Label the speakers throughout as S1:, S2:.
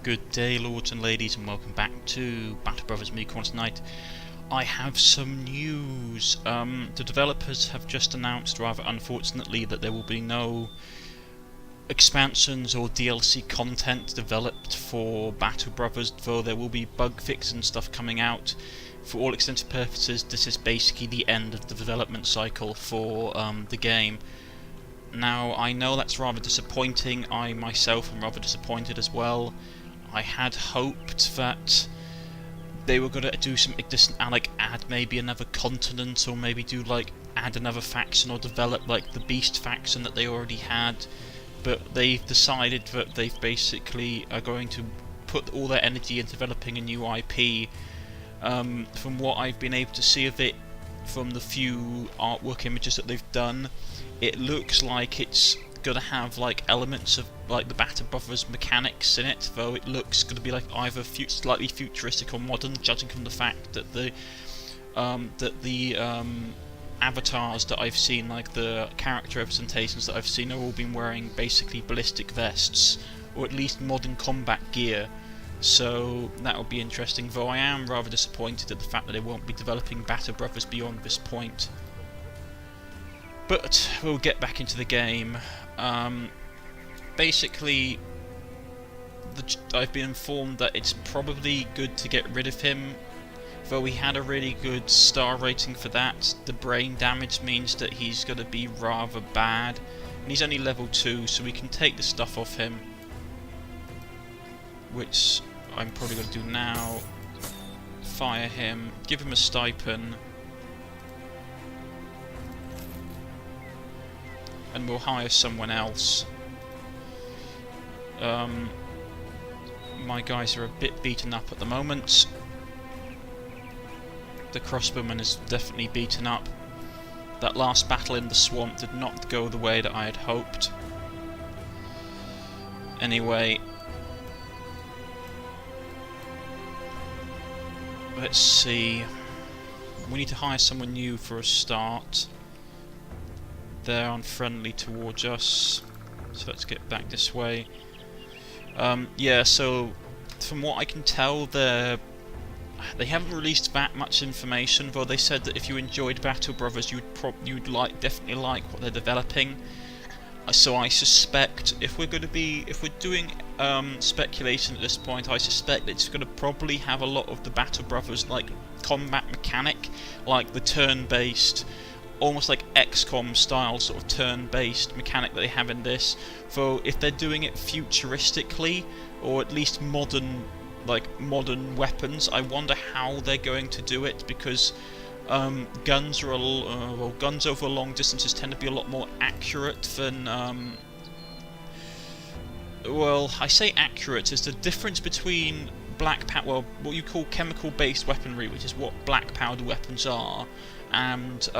S1: Good day, lords and ladies, and welcome back to Battle Brothers, me, Cornish-Knight. I have some news. The developers have just announced, rather unfortunately, that there will be no expansions or DLC content developed for Battle Brothers, though there will be bug fixes and stuff coming out. For all extensive purposes, this is basically the end of the development cycle for the game. Now, I know that's rather disappointing. I myself am rather disappointed as well. I had hoped that they were going to do some additional, like add maybe another continent, or maybe do like add another faction, or develop like the Beast faction that they already had. But they've decided that they've basically are going to put all their energy into developing a new IP. From what I've been able to see of it, from the few artwork images that they've done, it looks like it's gonna have like elements of like the Battle Brothers mechanics in it, though it looks gonna be like either slightly futuristic or modern, judging from the fact that the avatars that I've seen, like the character representations that I've seen, are all been wearing basically ballistic vests, or at least modern combat gear. So that will be interesting, though I am rather disappointed at the fact that they won't be developing Battle Brothers beyond this point. But we'll get back into the game. Basically, I've been informed that it's probably good to get rid of him, though he had a really good star rating for that. The brain damage means that he's going to be rather bad, and he's only level 2, so we can take the stuff off him, which I'm probably going to do now. Fire him, give him a stipend, and we'll hire someone else. My guys are a bit beaten up at the moment. The crossbowman is definitely beaten up. That last battle in the swamp did not go the way that I had hoped. Anyway, let's see. We need to hire someone new for a start. They're unfriendly towards us, so let's get back this way. Yeah, so from what I can tell, they haven't released that much information, though they said that if you enjoyed Battle Brothers, you'd definitely like what they're developing. So I suspect if we're doing speculation at this point, I suspect it's going to probably have a lot of the Battle Brothers like combat mechanic, like the turn-based, almost like Xcom style sort of turn-based mechanic that they have in this. Though if they're doing it futuristically, or at least modern weapons, I wonder how they're going to do it, because guns over long distances tend to be a lot more accurate than well, I say accurate is the difference between what you call chemical-based weaponry, which is what black powder weapons are, and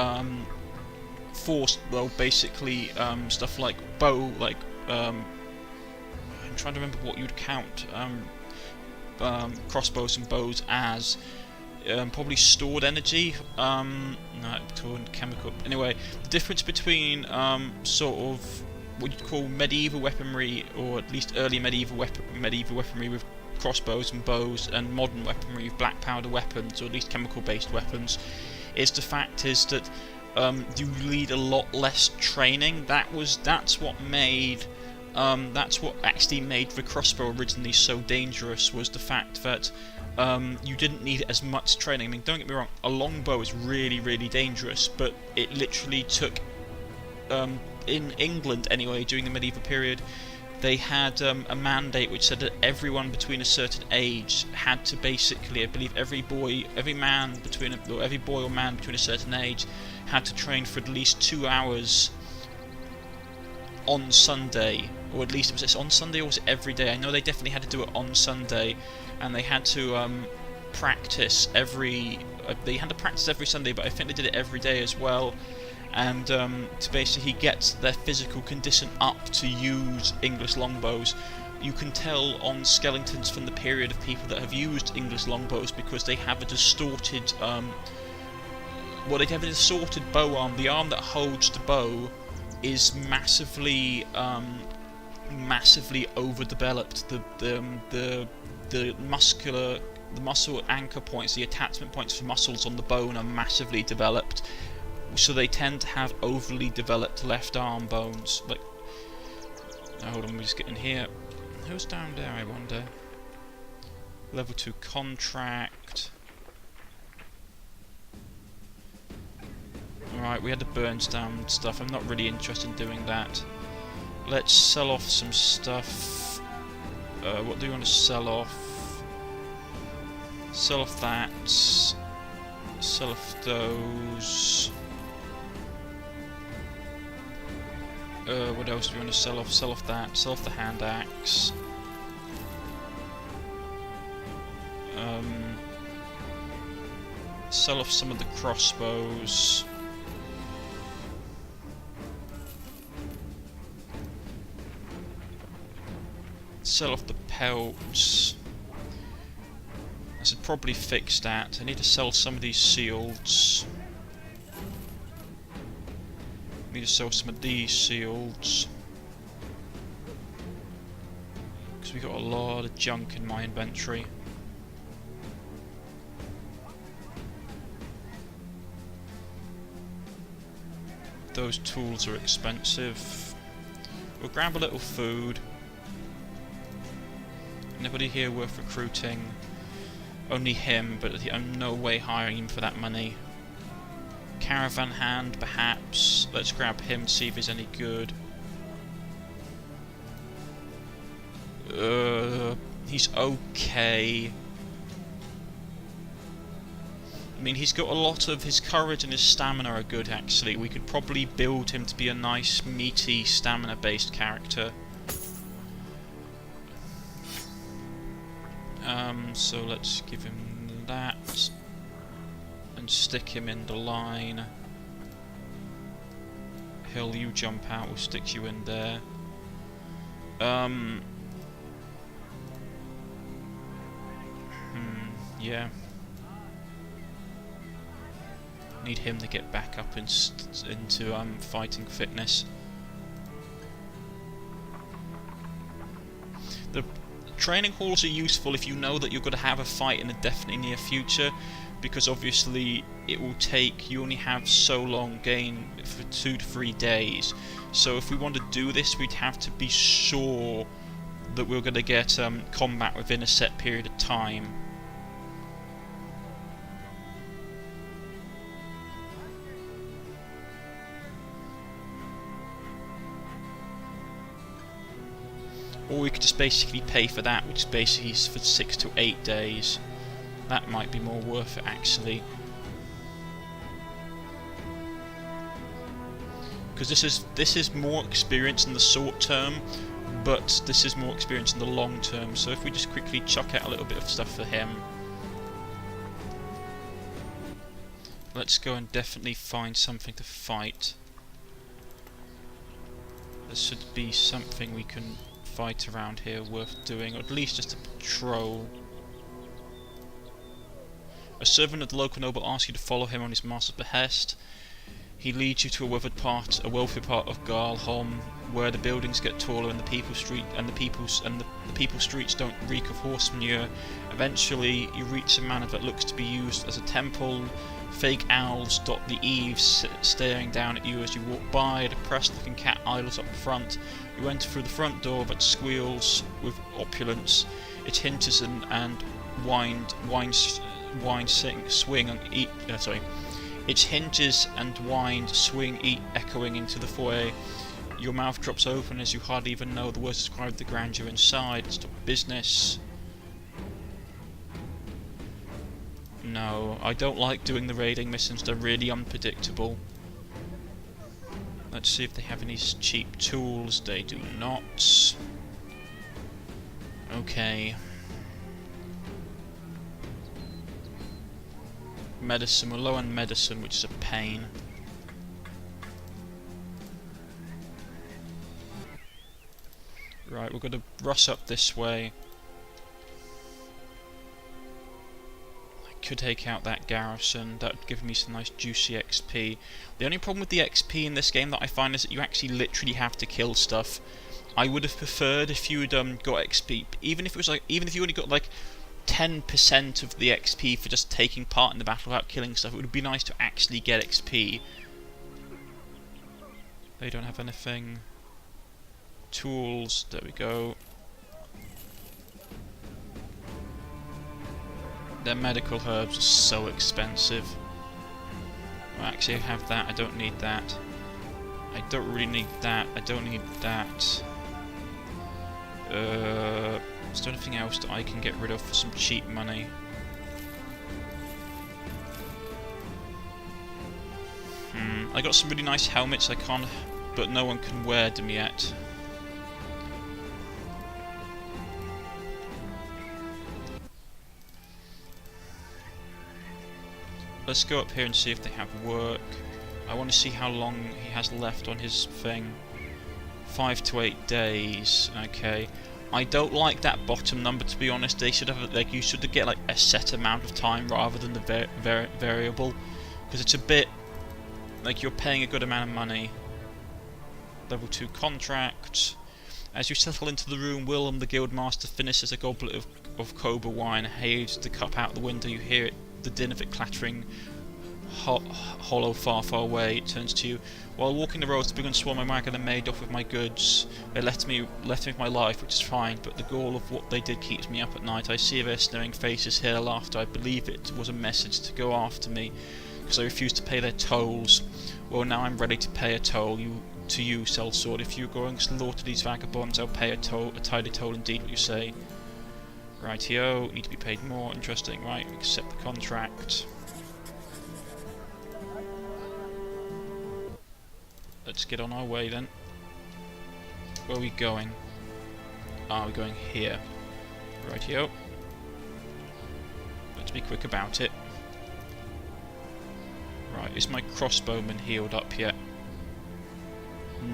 S1: basically stuff like bow, I'm trying to remember what you'd count crossbows and bows as. Probably stored energy, no, chemical. Anyway, the difference between sort of what you'd call medieval weaponry, or at least early medieval weaponry with crossbows and bows, and modern weaponry with black powder weapons, or at least chemical-based weapons, is that you need a lot less training. That's what actually made the crossbow originally so dangerous, was the fact that you didn't need as much training. I mean, don't get me wrong, a longbow is really, really dangerous, but it literally took, in England anyway, during the medieval period, they had a mandate which said that everyone between a certain age had to basically, I believe every boy or man between a certain age had to train for at least 2 hours on Sunday, or at least, was it on Sunday or was it every day? I know they definitely had to do it on Sunday, and they had to practice every Sunday, but I think they did it every day as well, and to basically get their physical condition up to use English longbows. You can tell on skeletons from the period of people that have used English longbows, because they have a distorted bow arm. The arm that holds the bow is massively massively overdeveloped. The muscle anchor points, the attachment points for muscles on the bone are massively developed, so they tend to have overly developed left arm bones. Like, now hold on, we just get in here. Who's down there, I wonder? Level 2 contract. Alright, we had the burns down stuff. I'm not really interested in doing that. Let's sell off some stuff. What do we want to sell off? Sell off that. Sell off those. What else do we want to sell off? Sell off that. Sell off the hand axe. Sell off some of the crossbows. Sell off the pelts. I should probably fix that. I need to sell some of these shields. I need to sell some of these shields. Because we got a lot of junk in my inventory. Those tools are expensive. We'll grab a little food. Anybody here worth recruiting? Only him, but I'm no way hiring him for that money. Caravan hand, perhaps. Let's grab him, see if he's any good. He's okay. I mean, he's got a lot of his courage and his stamina are good, actually. We could probably build him to be a nice, meaty, stamina-based character. So let's give him that. And stick him in the line. Hill, you jump out, we'll stick you in there. Yeah. Need him to get back up into fighting fitness. The training halls are useful if you know that you're going to have a fight in the definitely near future, because obviously it will take, you only have so long gain for 2 to 3 days. So if we want to do this, we'd have to be sure that we're going to get combat within a set period of time. Or we could just basically pay for that, which is basically for 6 to 8 days. That might be more worth it, actually. Because this is more experience in the short term, but this is more experience in the long term. So if we just quickly chuck out a little bit of stuff for him. Let's go and definitely find something to fight. There should be something we can fight around here worth doing, or at least just a patrol. A servant of the local noble asks you to follow him on his master's behest. He leads you to a wealthy part of Garlholm, where the buildings get taller and the people streets don't reek of horse manure. Eventually, you reach a manor that looks to be used as a temple. Fake owls dot the eaves, staring down at you as you walk by. A depressed-looking cat idles up front. You enter through the front door, but squeals with opulence. Its hinges Its hinges and wind swing echoing into the foyer. Your mouth drops open as you hardly even know the words describe the grandeur inside. It's not business. No, I don't like doing the raiding missions, they're really unpredictable. Let's see if they have any cheap tools. They do not. Okay. Medicine, we're low on medicine, which is a pain. Right, we're going to rush up this way. Could take out that garrison. That would give me some nice juicy XP. The only problem with the XP in this game that I find is that you actually literally have to kill stuff. I would have preferred if you'd got XP, even if it was like, even if you only got like 10% of the XP for just taking part in the battle without killing stuff. It would be nice to actually get XP. They don't have anything. Tools, there we go. Their medical herbs are so expensive. Well, actually I have that, I don't need that. I don't really need that, I don't need that. Is there anything else that I can get rid of for some cheap money? I got some really nice helmets I can't, but no one can wear them yet. Let's go up here and see if they have work. I want to see how long he has left on his thing. 5 to 8 days. Okay. I don't like that bottom number, to be honest. They should have, like, you should get like a set amount of time rather than the variable, because it's a bit like you're paying a good amount of money. Level 2 contract. As you settle into the room, Willem the Guildmaster finishes a goblet of cobra wine, hails the cup out the window. You hear it, the din of it clattering hollow far away. It turns to you. While walking the roads, the brigand swarmed my wagon and made off with my goods. They left me with my life, which is fine, but the gall of what they did keeps me up at night. I see their sneering faces, hear laughter. I believe it was a message to go after me, because I refused to pay their tolls. Well, now I'm ready to pay a toll. To you, sellsword. If you're going to slaughter these vagabonds, I'll pay a tidy toll indeed, what you say. Rightio, need to be paid more. Interesting, right, accept the contract. Let's get on our way then. Where are we going? Ah, we're going here. Rightio. Let's be quick about it. Right, is my crossbowman healed up yet?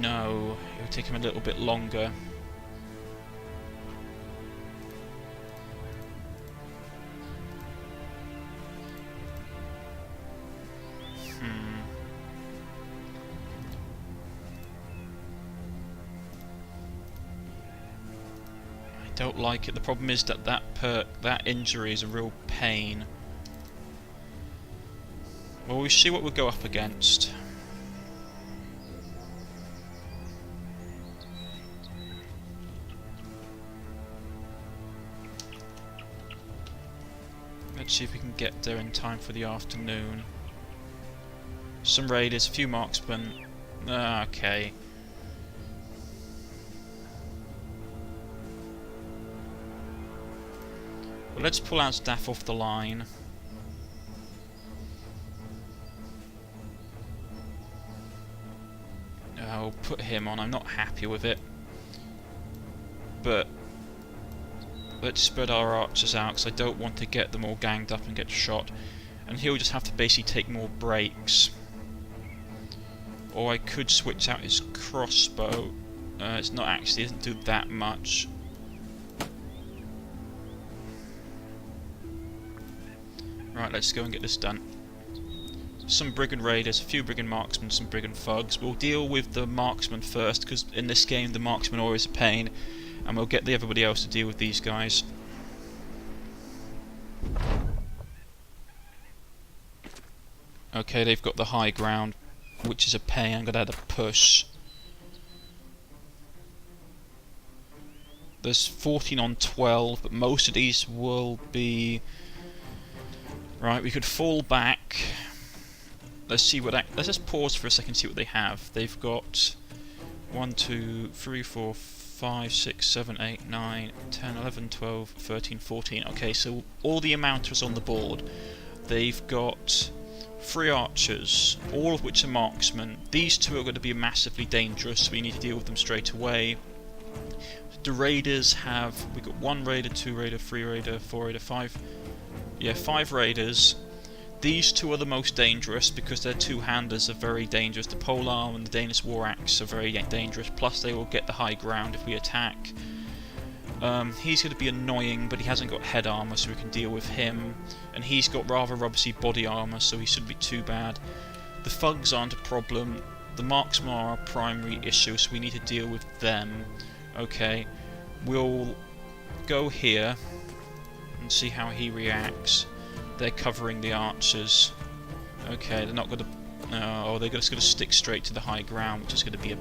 S1: No, it'll take him a little bit longer. I don't like it. The problem is that that injury is a real pain. Well, we'll see what we'll go up against. Let's see if we can get there in time for the afternoon. Some raiders, a few marksmen. Okay. Well, let's pull our staff off the line. I'll put him on. I'm not happy with it. But let's spread our archers out, because I don't want to get them all ganged up and get shot. And he'll just have to basically take more breaks. Or I could switch out his crossbow. It's not actually, it doesn't do that much. Right, let's go and get this done. Some brigand raiders, a few brigand marksmen, some brigand thugs. We'll deal with the marksmen first, because in this game the marksmen are always a pain. And we'll get everybody else to deal with these guys. Okay, they've got the high ground, which is a pain. I'm going to add a push. There's 14 on 12, but most of these will be... Right, we could fall back. Let's see what that... Let's just pause for a second and see what they have. They've got 1, 2, 3, 4, 5, 6, 7, 8, 9, 10, 11, 12, 13, 14. Okay, so all the amounters on the board. They've got 3 archers, all of which are marksmen. These 2 are going to be massively dangerous, so we need to deal with them straight away. The raiders have... We've got 1 raider, 2 raider, 3 raider, 4 raider, 5... Yeah, 5 raiders. These 2 are the most dangerous because their 2-handers are very dangerous. The polearm and the Danish war axe are very dangerous. Plus, they will get the high ground if we attack. He's going to be annoying, but he hasn't got head armor, so we can deal with him. And he's got rather rubbishy body armor, so he shouldn't be too bad. The thugs aren't a problem. The marksmen are our primary issue, so we need to deal with them. Okay, we'll go here and see how he reacts. They're covering the archers. Okay, they're not going to... oh, they're just going to stick straight to the high ground, which is going to be a...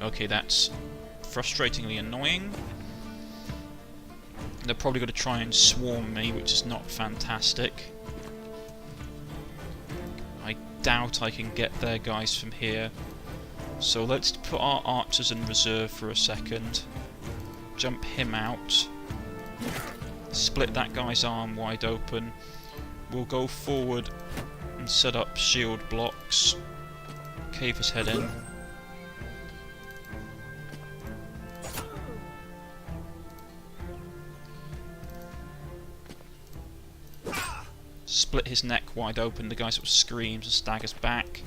S1: Okay, that's frustratingly annoying. They're probably going to try and swarm me, which is not fantastic. I doubt I can get their guys from here. So let's put our archers in reserve for a second. Jump him out. Split that guy's arm wide open. We'll go forward and set up shield blocks. Cave his head in. Split his neck wide open. The guy sort of screams and staggers back.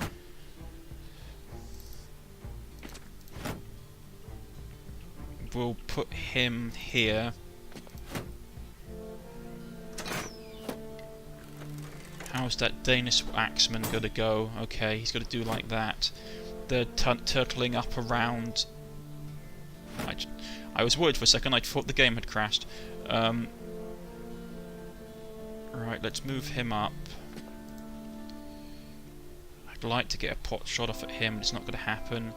S1: We'll put him here. How's that Danish axeman going to go? Okay, he's going to do like that. They're turtling up around... I was worried for a second. I thought the game had crashed. Right, let's move him up. I'd like to get a pot shot off at him, but it's not going to happen.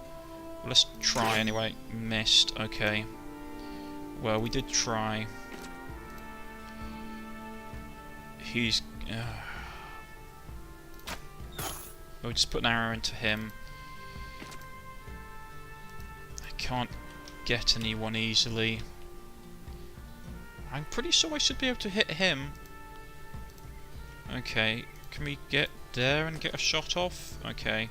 S1: Let's try anyway. Missed. Okay. Well, we did try. He's... we'll just put an arrow into him. I can't get anyone easily. I'm pretty sure I should be able to hit him. Okay, can we get there and get a shot off? Okay.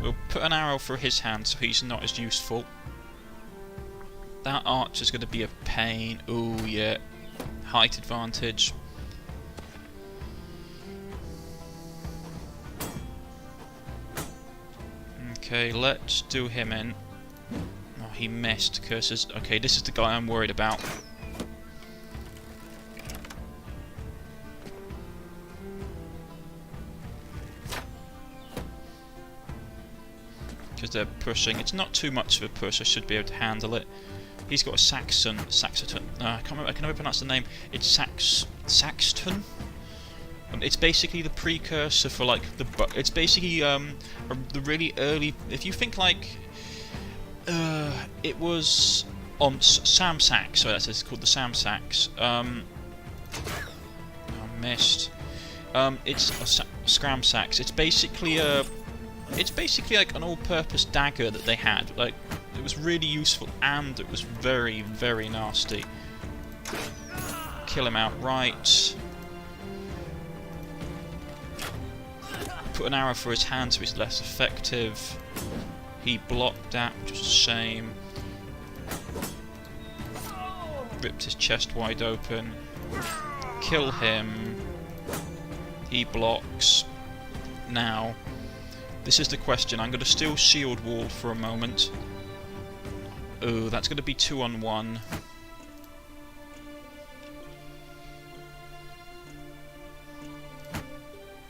S1: We'll put an arrow through his hand so he's not as useful. That archer's going to be a pain. Ooh, yeah. Height advantage. Okay, let's do him in. Oh, he missed. Curses. Okay, this is the guy I'm worried about. Because they're pushing. It's not too much of a push. I should be able to handle it. He's got a Saxon. I can never pronounce the name. It's Saxton. It's basically the precursor for like the. It's basically the really early. If you think like, it was on Sam Sachs. So that's it's called the Sam Sachs. I missed. It's a Scram Sachs. It's basically a. It's basically like an all-purpose dagger that they had. Like, it was really useful and it was very, very nasty. Kill him outright. Put an arrow through his hand so he's less effective. He blocked that, which was a shame. Ripped his chest wide open. Kill him. He blocks. Now, this is the question. I'm going to steal shield wall for a moment. Oh, that's going to be 2-on-1.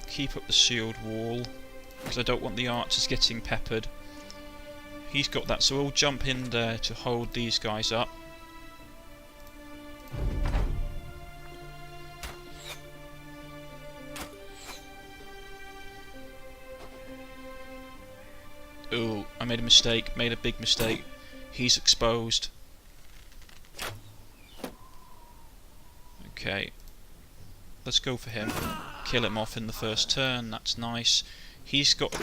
S1: Keep up the shield wall, because I don't want the archers getting peppered. He's got that, so we'll jump in there to hold these guys up. Ooh, I made a mistake, made a big mistake. He's exposed. Okay. Let's go for him. Kill him off in the first turn, that's nice. He's got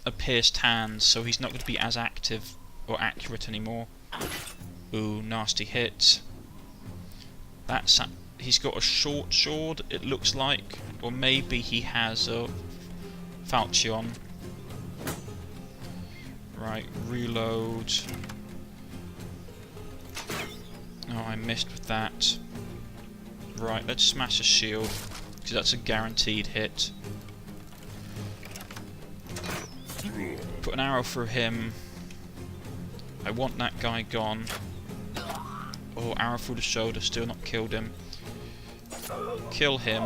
S1: a pierced hand, so he's not going to be as active or accurate anymore. Ooh, nasty hit. He's got a short sword, it looks like. Or maybe he has a falchion. Right, reload. Oh, I missed with that. Right, let's smash a shield, because that's a guaranteed hit. Put an arrow through him. I want that guy gone. Oh, arrow through the shoulder, still not killed him. Kill him.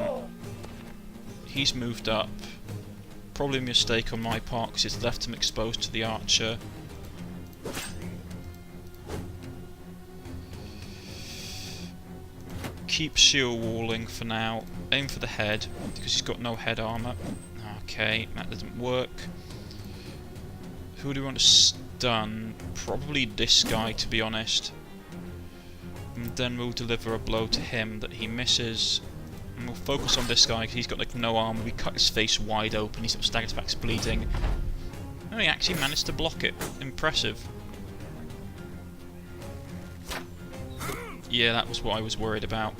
S1: He's moved up. Probably a mistake on my part, because it's left him exposed to the archer. keep shield walling for now. Aim for the head, because he's got no head armour. Okay, that doesn't work. Who do we want to stun? Probably this guy, to be honest. And then we'll deliver a blow to him that he misses. And we'll focus on this guy, because he's got like no armour. We cut his face wide open, he's got stagger attacks bleeding. Oh, he actually managed to block it. Impressive. Yeah, that was what I was worried about.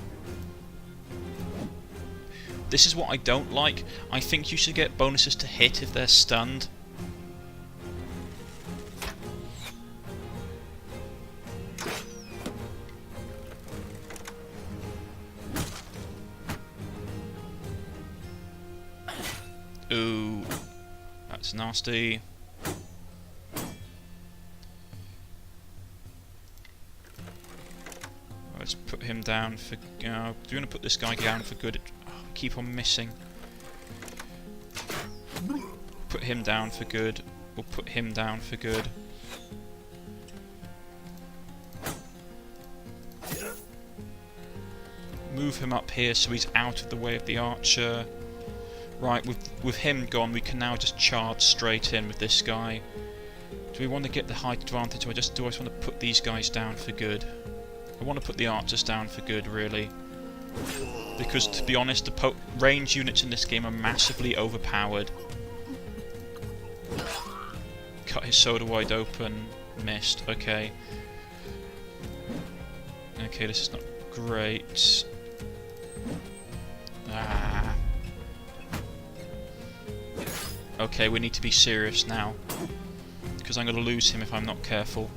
S1: This is what I don't like. I think you should get bonuses to hit if they're stunned. Ooh, that's nasty. Let's put him down for... do you want to put this guy down for good? Oh, I keep on missing. Put him down for good. We'll put him down for good. Move him up here so he's out of the way of the archer. Right, with him gone, we can now just charge straight in with this guy. Do we want to get the height advantage, or do I just want to put these guys down for good? I want to put the archers down for good, really. Because, to be honest, the range units in this game are massively overpowered. Cut his soda wide open. Missed. Okay. Okay, this is not great. Ah. Okay, we need to be serious now. Because I'm going to lose him if I'm not careful.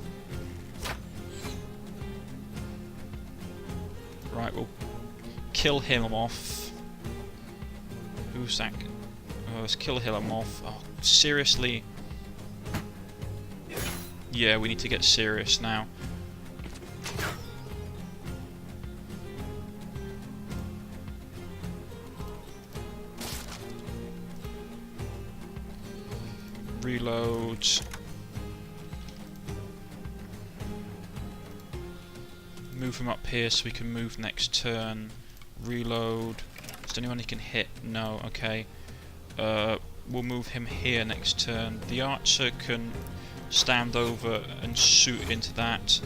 S1: Right, we'll kill him off. Who's that? Oh, let's kill him off. Oh, seriously? Yeah, we need to get serious now. Reload. Move him up here so we can move next turn. Reload. Is there anyone he can hit? No, okay. We'll move him here next turn. The archer can stand over and shoot into that.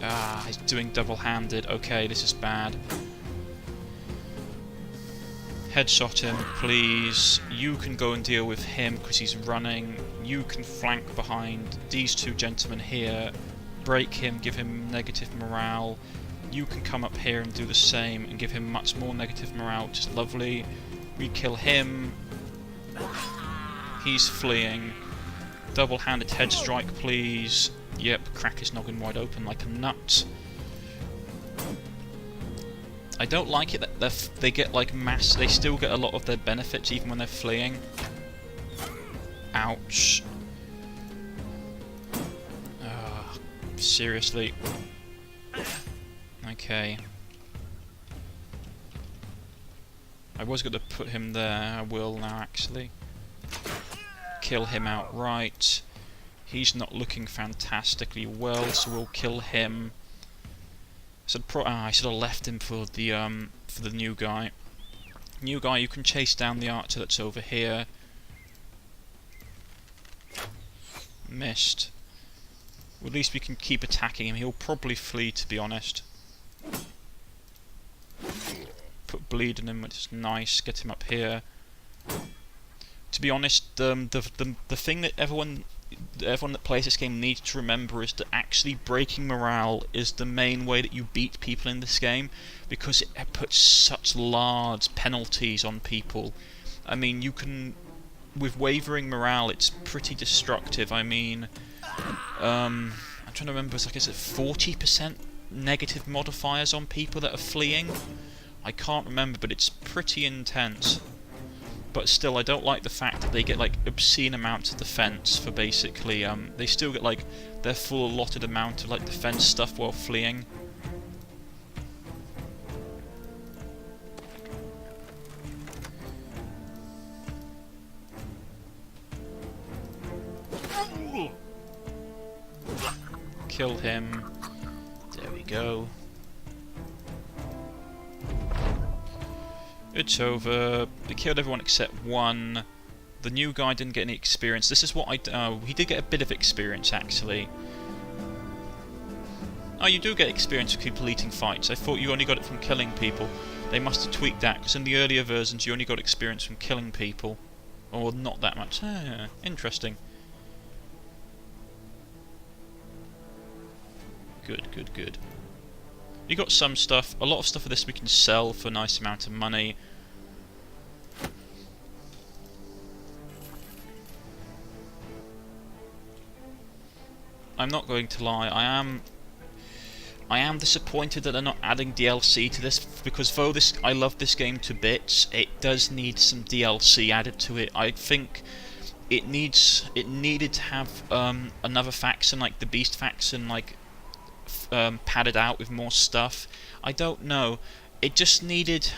S1: Ah, he's doing double-handed. Okay, this is bad. Headshot him, please. You can go and deal with him because he's running. You can flank behind these two gentlemen here. Break him, give him negative morale. You can come up here and do the same and give him much more negative morale, which is lovely. We kill him. He's fleeing. Double-handed head strike, please. Yep, crack his noggin wide open like a nut. I don't like it that they get like mass. They still get a lot of their benefits even when they're fleeing. Ouch. Seriously. Okay. I was going to put him there. I will now, actually. Kill him outright. He's not looking fantastically well, so we'll kill him. So I should have left him for the new guy. New guy, you can chase down the archer that's over here. Missed. Well, at least we can keep attacking him. He'll probably flee, to be honest. Put bleed in him, which is nice. Get him up here. To be honest, the thing that everyone that plays this game needs to remember is that actually breaking morale is the main way that you beat people in this game, because it puts such large penalties on people. I mean, you can, with wavering morale, it's pretty destructive. I mean, I'm trying to remember, it's like, is it 40% negative modifiers on people that are fleeing? I can't remember, but it's pretty intense. But still, I don't like the fact that they get like obscene amounts of defense for basically, they still get like their full allotted amount of like defense stuff while fleeing. kill him. There we go. It's over. We killed everyone except one. The new guy didn't get any experience. This is what he did get a bit of experience, actually. Oh, you do get experience for completing fights. I thought you only got it from killing people. They must have tweaked that, because in the earlier versions you only got experience from killing people. Or not that much. Ah, interesting. Good, good, good. You got some stuff. A lot of stuff of this we can sell for a nice amount of money. I'm not going to lie, I am disappointed that they're not adding DLC to this, because though I love this game to bits, it does need some DLC added to it. I think it needed to have another faction, like the Beast faction, like padded out with more stuff. I don't know. It just needed.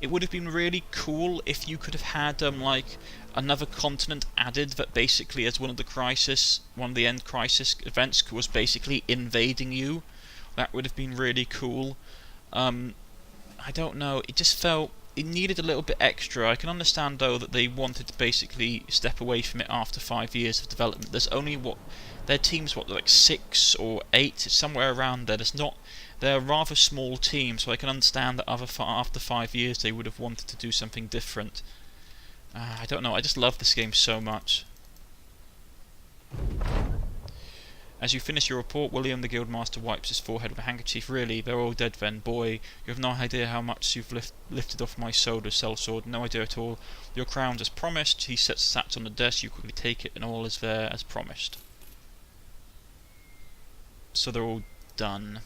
S1: It would have been really cool if you could have had like another continent added that basically, as one of the end crisis events was basically invading you. That would have been really cool. I don't know. It just felt it needed a little bit extra. I can understand though that they wanted to basically step away from it after 5 years of development. There's only their team's like 6 or 8, somewhere around there. They're a rather small team, so I can understand that after 5 years they would have wanted to do something different. I don't know, I just love this game so much. As you finish your report, William the Guildmaster wipes his forehead with a handkerchief. Really, they're all dead then, boy. You have no idea how much you've lifted off my soda, sellsword. No idea at all. Your crown's as promised. He sets the sacks on the desk, you quickly take it, and all is there as promised. So they're all done.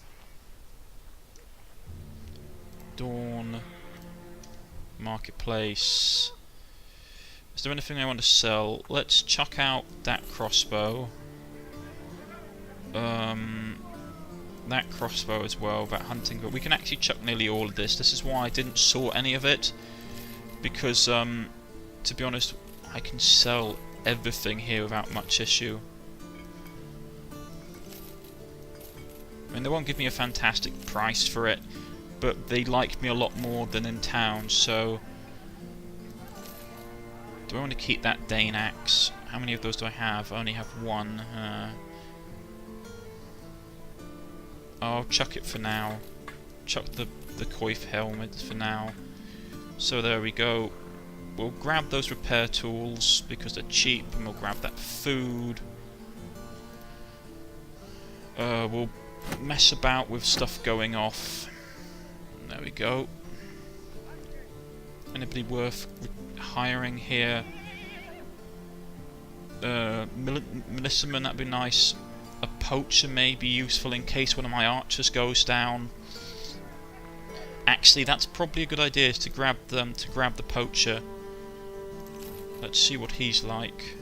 S1: Dawn. Marketplace. Is there anything I want to sell? Let's chuck out that crossbow. That crossbow as well, that hunting, but we can actually chuck nearly all of this. This is why I didn't sort any of it, because to be honest, I can sell everything here without much issue. I mean, they won't give me a fantastic price for it, but they like me a lot more than in town, so... Do I want to keep that Dane axe? How many of those do I have? I only have one. I'll chuck it for now. Chuck the coif helmet for now. So there we go. We'll grab those repair tools because they're cheap, and we'll grab that food. We'll mess about with stuff going off. There we go. Anybody worth hiring here? Militiaman, that'd be nice. A poacher may be useful in case one of my archers goes down. Actually, that's probably a good idea, to grab the poacher. Let's see what he's like.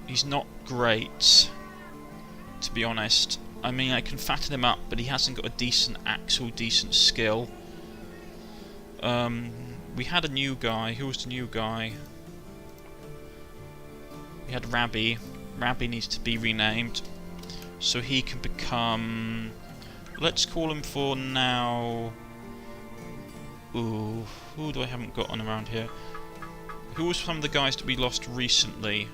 S1: He's not great, to be honest. I mean, I can fatten him up, but he hasn't got a decent skill. We had a new guy. Who was the new guy? We had Rabbi. Rabbi needs to be renamed, so he can become... Let's call him for now... Ooh, who do I haven't got on around here? Who was some of the guys that we lost recently?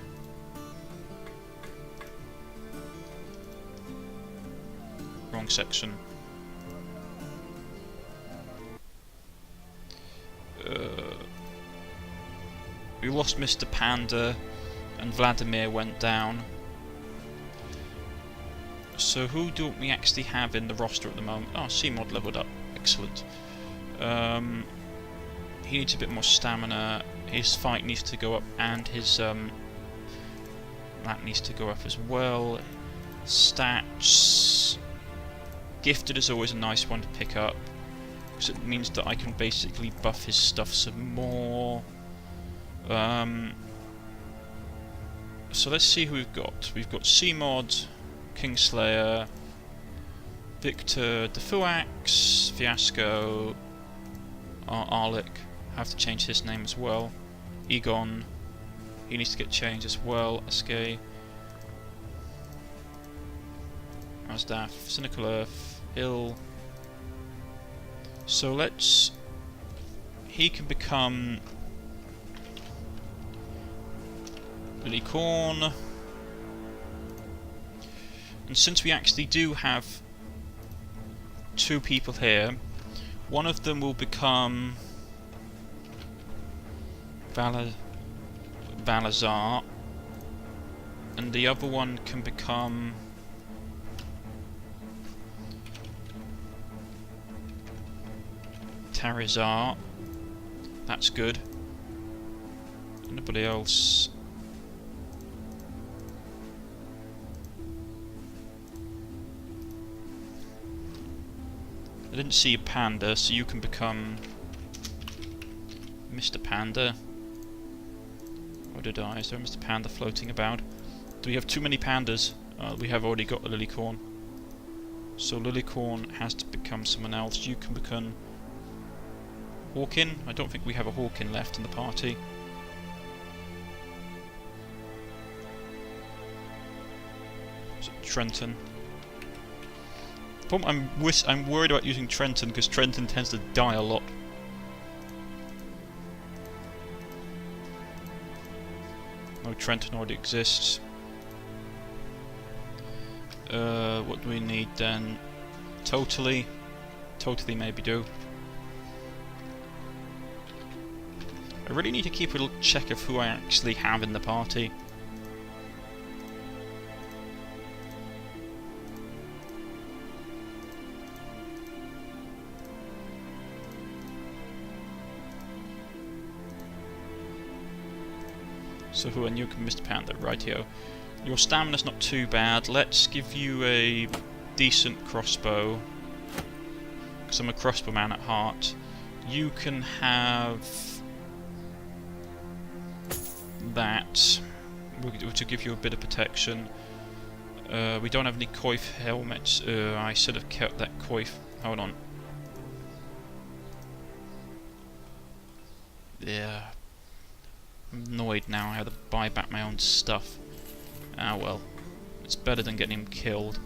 S1: Wrong section. We lost Mr. Panda, and Vladimir went down. So who do we actually have in the roster at the moment? Oh, C-Mod leveled up. Excellent. He needs a bit more stamina. His fight needs to go up, and his that needs to go up as well. Stats. Gifted is always a nice one to pick up, because it means that I can basically buff his stuff some more. So let's see who we've got. We've got C-Mod, Kingslayer, Victor, Defuax, Fiasco, Arlic. I have to change his name as well. Egon, he needs to get changed as well. SK. Asdaf, Cynical Earth, Hill. So let's... He can become... Lilycorn. And since we actually do have 2 people here, one of them will become Valazar, and the other one can become Tarizar. That's good. Anybody else? I didn't see a panda, so you can become Mr. Panda. Or did I? Is there a Mr. Panda floating about? Do we have too many pandas? We have already got a Lilycorn. So Lilycorn has to become someone else. You can become Hawkin. I don't think we have a Hawkin left in the party. So Trenton. I'm worried about using Trenton because Trenton tends to die a lot. No, Trenton already exists. What do we need then? Totally maybe do. I really need to keep a little check of who I actually have in the party. So who are you, Mr. Panda? Rightio. Your stamina's not too bad. Let's give you a decent crossbow, because I'm a crossbowman at heart. You can have that, to give you a bit of protection. We don't have any coif helmets. I should have kept that coif. Hold on. Yeah. I'm annoyed now I have to buy back my own stuff. Ah well. It's better than getting him killed.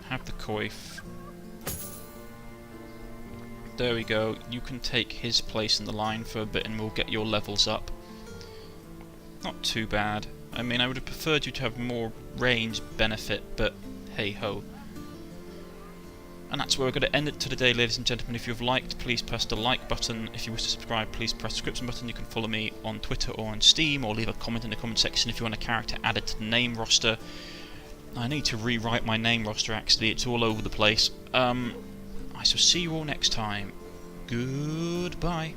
S1: Have the coif. There we go. You can take his place in the line for a bit and we'll get your levels up. Not too bad. I mean, I would have preferred you to have more range benefit, but hey ho. And that's where we're going to end it to today, ladies and gentlemen. If you've liked, please press the like button. If you wish to subscribe, please press the subscription button. You can follow me on Twitter or on Steam, or leave a comment in the comment section if you want a character added to the name roster. I need to rewrite my name roster, actually. It's all over the place. I shall see you all next time. Goodbye.